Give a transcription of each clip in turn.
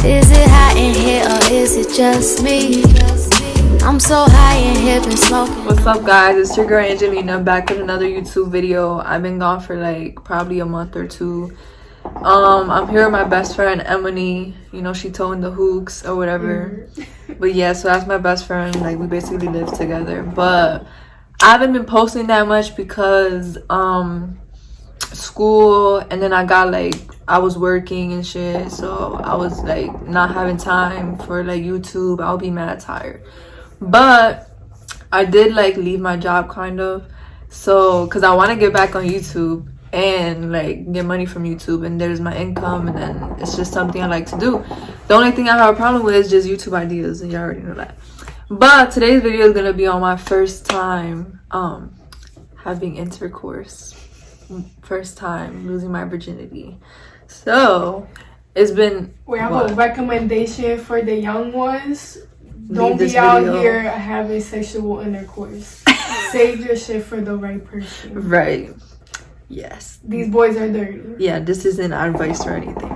Is it hot in here or is it just me? I'm so high in here, been smoking. What's up, guys? It's your girl Angelina, back with another YouTube video. I've been gone for like probably a month or two. I'm here with my best friend Emily. You know, she towing the hooks or whatever. But yeah, so that's my best friend. Like, we basically live together. But I haven't been posting that much because school, and then I was working and shit, so I was like not having time for like YouTube. I'll be mad tired. But I did like leave my job kind of, so because I want to get back on YouTube and like get money from YouTube, and there's my income, and then it's just something I like to do. The only thing I have a problem with is just YouTube ideas, and you already know that. But today's video is gonna be on my first time having intercourse, first time losing my virginity. So it's been, we have a recommendation for the young ones. Don't be out here having sexual intercourse. Save your shit for the right person. Right. Yes. These boys are dirty. Yeah, this isn't advice or anything.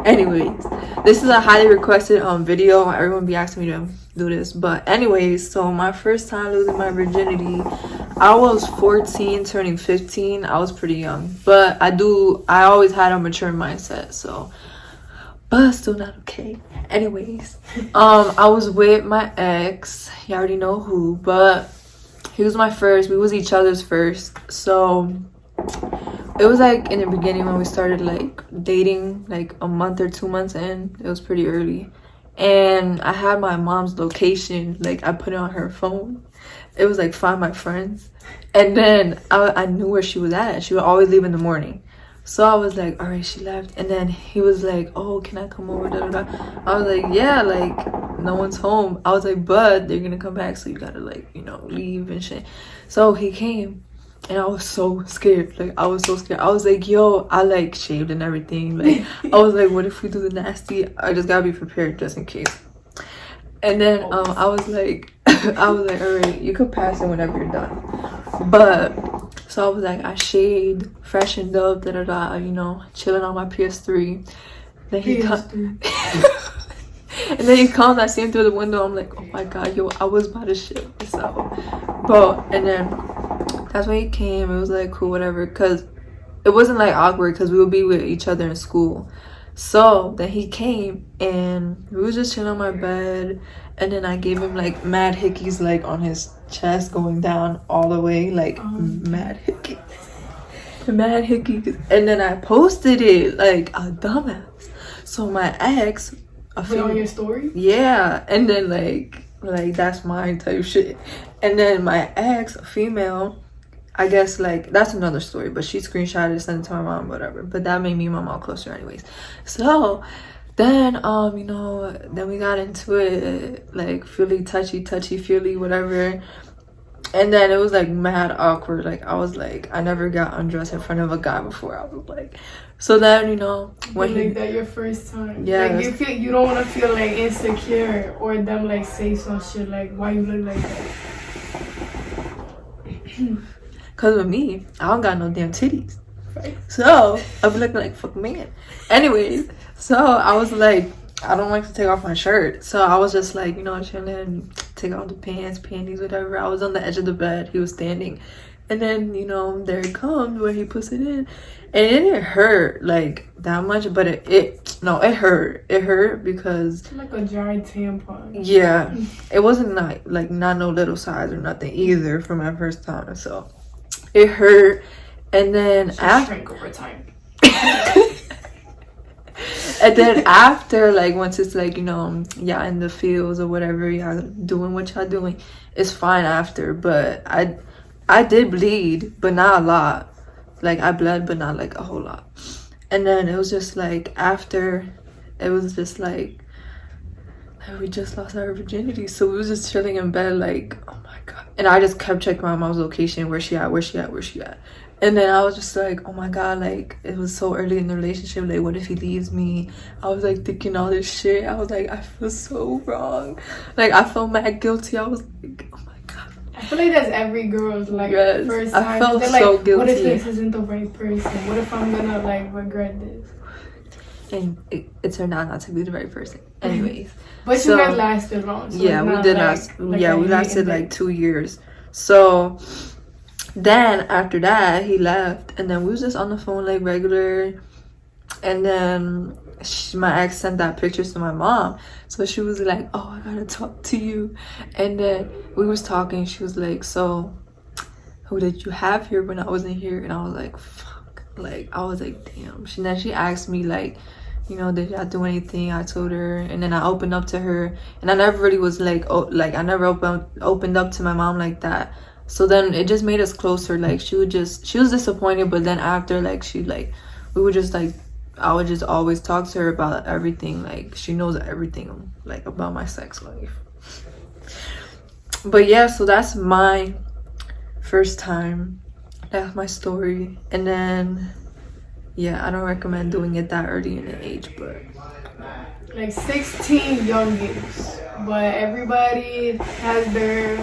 Anyways, this is a highly requested video. Everyone be asking me to do this. But anyways, so my first time losing my virginity, I was 14 turning 15. I was pretty young, but I always had a mature mindset, so, but still not okay. Anyways, I was with my ex. You already know who, but he was my first. We was each other's first. So it was like in the beginning when we started like dating, like a month or 2 months in. It was pretty early, and I had my mom's location. Like, I put it on her phone. It was like find my friends, and then I knew where she was at. She would always leave in the morning. So I was like, all right, she left. And then he was like, oh, can I come over? Da, da, da. I was like, yeah, like, no one's home. I was like, but they're gonna come back, so you gotta, like, you know, leave and shit. So he came, and I was so scared. Like, I was so scared. I was like, yo, I like shaved and everything. Like, I was like, what if we do the nasty? I just gotta be prepared just in case. And then I was like, all right, you could pass it whenever you're done. But so I was like, I shaved, freshened up, da da da, you know, chilling on my PS3. Then he comes, and then he comes. I see him through the window. I'm like, oh my god, yo, I was about to shit myself. But and then that's when he came. It was like cool, whatever, because it wasn't like awkward because we would be with each other in school. So then he came and we was just chilling on my bed, and then I gave him like mad hickeys, like on his chest going down all the way, like mad hickeys. And then I posted it like a dumbass. So my ex, put on your story? Yeah, and then like that's mine type shit. And then my ex, a female, I guess, like, that's another story, but she screenshotted it, sent it to my mom, whatever. But that made me and my mom closer anyways. So then you know, then we got into it, like, feely, touchy feely, whatever. And then it was like mad awkward. Like, I was like, I never got undressed in front of a guy before. I was like, so then, you know, when like that your first time. Yeah, like you don't want to feel like insecure or them like say some shit like, why you look like that? Cause with me, I don't got no damn titties. Right. So I be looking like fuck man. Anyways, so I was like, I don't like to take off my shirt. So I was just like, you know, chilling, take off the pants, panties, whatever. I was on the edge of the bed. He was standing. And then, you know, there it comes where he puts it in. And it didn't hurt like that much, but it hurt. It hurt because like a giant tampon. Yeah. It wasn't not no little size or nothing either for my first time. So it hurt. And then shrank over time. And then after, like, once it's like, you know, y'all in the fields or whatever, y'all doing what y'all doing, it's fine after. But I did bleed, but not a lot. Like, I bled, but not like a whole lot. And then it was just like after, it was just like we just lost our virginity. So we was just chilling in bed like, oh my god. And I just kept checking my mom's location. Where she at? And then I was just like, oh my god, like, it was so early in the relationship. Like, what if he leaves me? I was like thinking all this shit. I was like, I feel so wrong. Like, I felt mad guilty. I was like, oh my god. I feel like that's every girl's like first time. I felt they're so like, guilty. What if this isn't the right person? What if I'm gonna like regret this? and it turned out not to be the right person. Anyways, but you guys lasted long. So yeah, we did last. Yeah, we lasted like 2 years. So then after that, he left, and then we was just on the phone like regular. And then my ex sent that pictures to my mom, so she was like, "Oh, I gotta talk to you." And then we was talking. She was like, "So, who did you have here when I wasn't here?" And I was like, "Fuck!" Like I was like, "Damn." Then she asked me like, you know, did y'all do anything? I told her, and then I opened up to her, and I never really was like, oh, like I never opened up to my mom like that. So then it just made us closer. Like she was disappointed, but then after, like we would just like. I would just always talk to her about everything. Like she knows everything like about my sex life. But yeah, so that's my first time. That's my story. And then yeah, I don't recommend doing it that early in the age, but like 16 young years. But everybody has their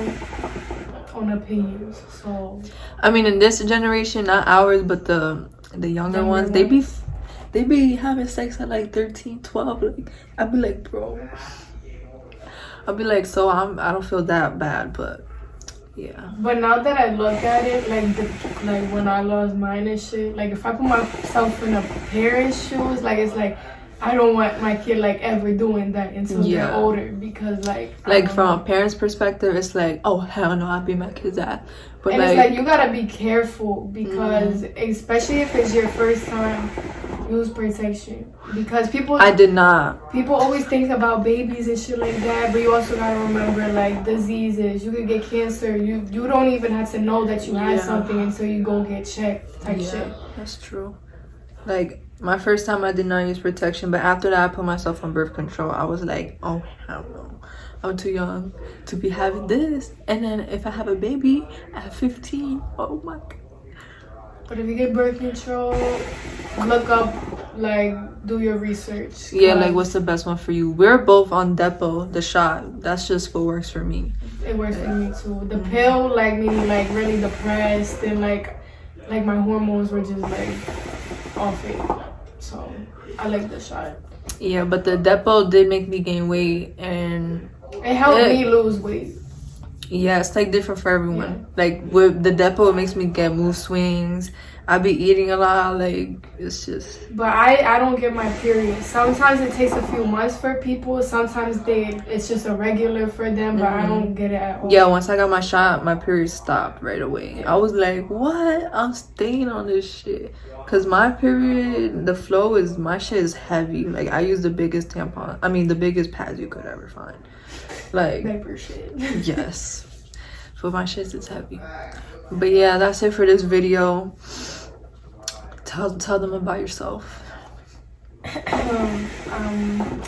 own opinions. So I mean, in this generation, not ours, but the younger ones, they be having sex at like 13, 12. Like I'd be like, bro. I'd be like, so I don't feel that bad, but yeah. But now that I look at it, like when I lost mine and shit, like if I put myself in a parent's shoes, like it's like I don't want my kid like ever doing that until they're older, because like from a parent's perspective, it's like, oh hell no, I'd be my kid's ass. But and it's like you gotta be careful, because especially if it's your first time, use protection, because people always think about babies and shit like that, but you also gotta remember like diseases. You could get cancer. You don't even have to know that you have something until you go get checked type shit. That's true. Like my first time I did not use protection, but after that I put myself on birth control. I was like, oh hell no, I'm too young to be having this. And then if I have a baby at 15, oh my god. But if you get birth control, look up, like, do your research. Yeah, like, what's the best one for you? We're both on Depo, the shot. That's just what works for me. It works for me, too. The pill, like, made me, like, really depressed. And, like my hormones were just, like, off it. So, I like the shot. Yeah, but the Depo did make me gain weight. And it helped me lose weight. Yeah, it's like different for everyone. Like with the Depo, it makes me get mood swings. I be eating a lot. Like it's just. But I don't get my period. Sometimes it takes a few months for people. Sometimes it's just a regular for them. But I don't get it at all. Yeah, once I got my shot, my period stopped right away. I was like, what? I'm staying on this shit. Cause my period, the flow is, my shit is heavy. Like I use the biggest tampon. I mean the biggest pads you could ever find. Like diaper shit. Yes, for my shit it's heavy. But yeah, that's it for this video. Tell them about yourself. My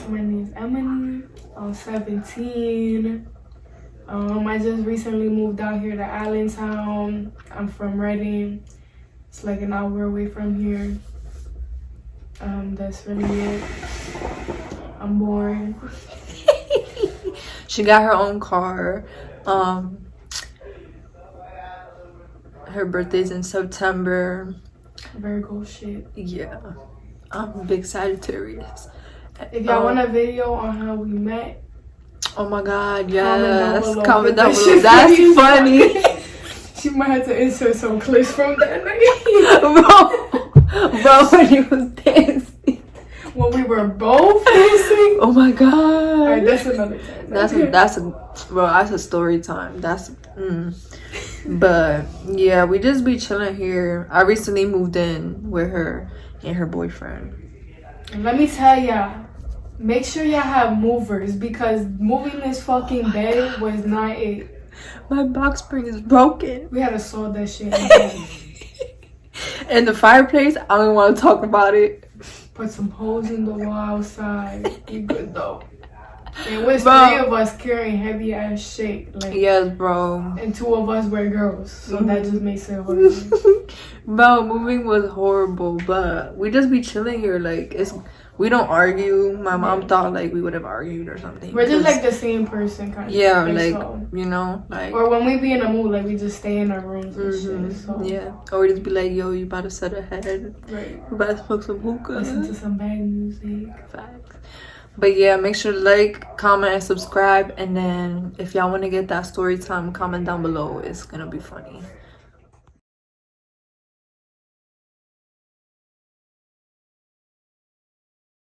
name is Emily. I'm 17. I just recently moved out here to Allentown. I'm from Reading. It's like an hour away from here. That's really it. I'm bored. She got her own car. Her birthday's in September. Virgo shit. Yeah. I'm a big Sagittarius. If y'all want a video on how we met, oh my god, yes. Comment down below. That's funny. She might have to insert some clips from that night. Bro, when you was dancing. When we were both dancing. Oh my god. Alright, that's another time. That's a story time. But yeah, we just be chilling here. I recently moved in with her and her boyfriend. And let me tell y'all, make sure y'all have movers, because moving this fucking bed was not it. My box spring is broken. We had to solve that shit. And the fireplace, I don't want to talk about it. Put some holes in the wall outside. You good though. And with 3 of us carrying heavy ass shit. Like, yes, bro. And 2 of us were girls. So that just makes it horrible. Bro, moving was horrible, but we just be chilling here. Like, we don't argue. My mom thought like we would have argued or something. We're just like the same person kind of. Yeah, like you know, like. Or when we be in a mood, like we just stay in our rooms and shit. So. Yeah, or we just be like, yo, you about to set a head. Right. You about to smoke some hookah. Listen to some bad music. Facts. But yeah, make sure to like, comment, and subscribe. And then if y'all want to get that story time, comment down below. It's gonna be funny.